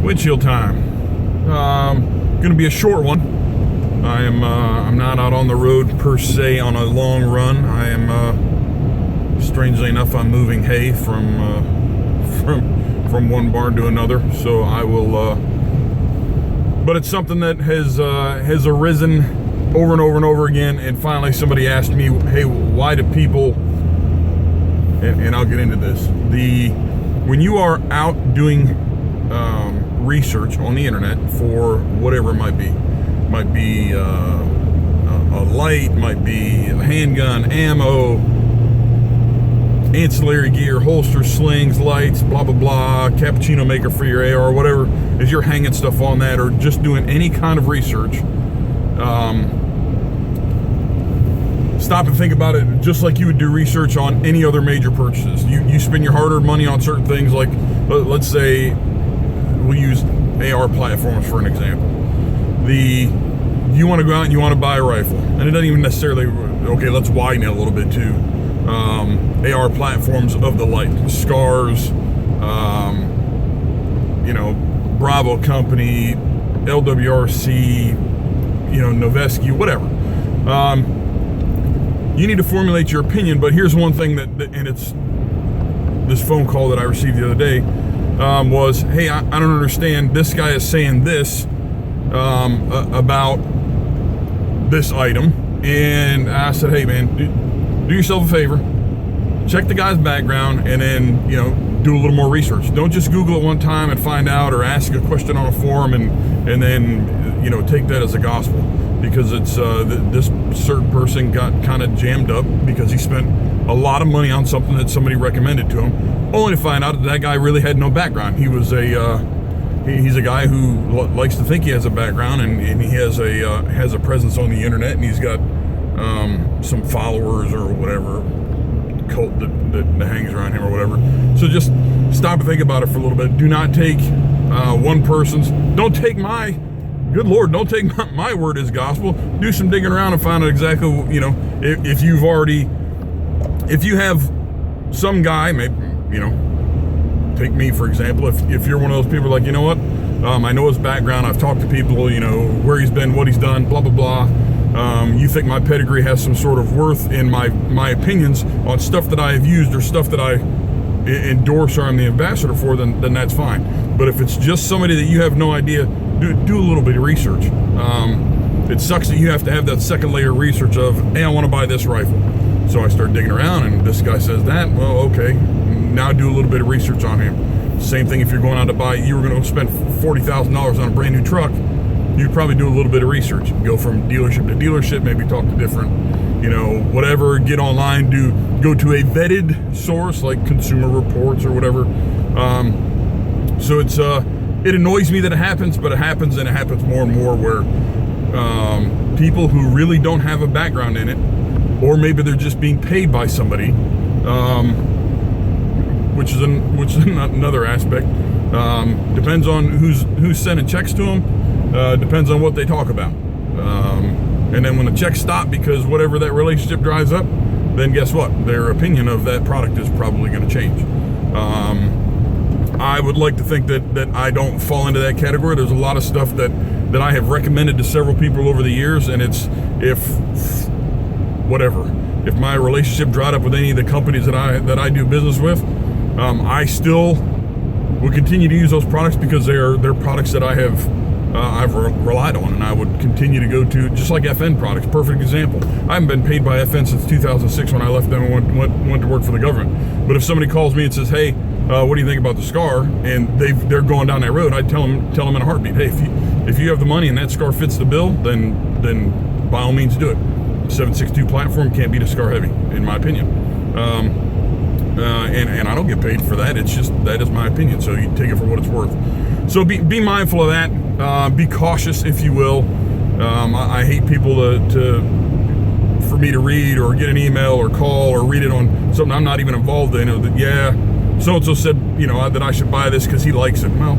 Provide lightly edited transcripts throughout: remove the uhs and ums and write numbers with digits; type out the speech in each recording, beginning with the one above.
Windshield time. Going to be a short one. I'm not out on the road per se on a long run. I am, strangely enough, I'm moving hay from one barn to another. So I will, but it's something that has arisen over and over and over again. And finally somebody asked me, hey, why do people, and I'll get into this, when you are out doing research on the internet for whatever it might be a light, might be a handgun, ammo, ancillary gear, holster, slings, lights, blah blah blah, cappuccino maker for your AR, whatever, as you're hanging stuff on that or just doing any kind of research, stop and think about it just like you would do research on any other major purchases. You spend your hard-earned money on certain things, like let's say we'll use AR platforms for an example. You want to go out and you want to buy a rifle, and it doesn't even necessarily, okay, let's widen it a little bit too. AR platforms of the like Scars, Bravo Company, LWRC, Noveske, whatever. You need to formulate your opinion, but here's one thing and it's this phone call that I received the other day, was, hey, I don't understand, this guy is saying this about this item, and I said, hey man, do yourself a favor, check the guy's background, and then do a little more research. Don't just Google it one time and find out, or ask a question on a forum and then take that as a gospel, because it's this certain person got kind of jammed up because he spent a lot of money on something that somebody recommended to him, only to find out that guy really had no background. He was he's a guy who likes to think he has a background, and he has a presence on the internet, and he's got some followers or whatever cult that hangs around him or whatever. So just stop and think about it for a little bit. Do not take one person's. Don't take my. Good Lord, don't take my word as gospel. Do some digging around and find out exactly, if you have some guy, maybe, take me for example. If you're one of those people like, you know what, I know his background, I've talked to people, where he's been, what he's done, blah, blah, blah. You think my pedigree has some sort of worth in my opinions on stuff that I have used or stuff that I endorse or I'm the ambassador for, then that's fine. But if it's just somebody that you have no idea, do a little bit of research. It sucks that you have to have that second layer of research of, hey, I want to buy this rifle. So I start digging around, and this guy says that. Well, okay, now do a little bit of research on him. Same thing if you're going out to buy, you were going to spend $40,000 on a brand new truck, you'd probably do a little bit of research. Go from dealership to dealership, maybe talk to different, whatever, get online, go to a vetted source like Consumer Reports or whatever. So it annoys me that it happens, but it happens, and it happens more and more where people who really don't have a background in it, or maybe they're just being paid by somebody, which is another aspect. Depends on who's sending checks to them. Depends on what they talk about. And then when the checks stop because whatever that relationship dries up, then guess what? Their opinion of that product is probably going to change. I would like to think that I don't fall into that category. There's a lot of stuff that I have recommended to several people over the years, and it's if my relationship dried up with any of the companies that I do business with, I still would continue to use those products because they're products that I've relied on, and I would continue to go to, just like FN products. Perfect example. I haven't been paid by FN since 2006 when I left them and went to work for the government. But if somebody calls me and says, hey, what do you think about the Scar? And they're going down that road, I'd tell them in a heartbeat, hey, if you have the money and that Scar fits the bill, then by all means do it. 7.62 platform can't beat a Scar Heavy, in my opinion. And I don't get paid for that. It's just, that is my opinion. So you take it for what it's worth. So be mindful of that. Be cautious, if you will. I hate people for me to read or get an email or call or read it on something I'm not even involved in. So-and-so said, that I should buy this because he likes it. Well,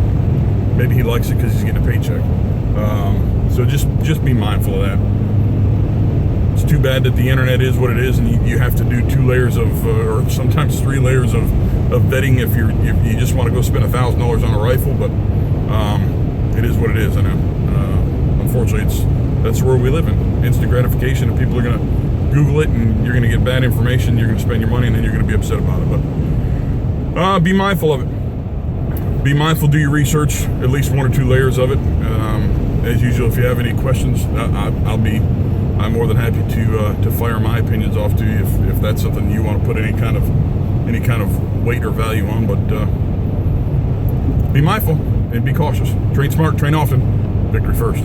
maybe he likes it because he's getting a paycheck. So just be mindful of that. It's too bad that the internet is what it is, and you have to do 2 layers of, or sometimes 3 layers of vetting if you just want to go spend $1,000 on a rifle. But it is what it is. I know. Unfortunately, that's the world we live in. Instant gratification, and people are going to Google it, and you're going to get bad information. You're going to spend your money, and then you're going to be upset about it. But be mindful of it. Be mindful. Do your research. At least 1 or 2 layers of it. As usual, if you have any questions, I'm more than happy to fire my opinions off to you if that's something you want to put any kind of weight or value on. But be mindful and be cautious. Train smart, train often. Victory first.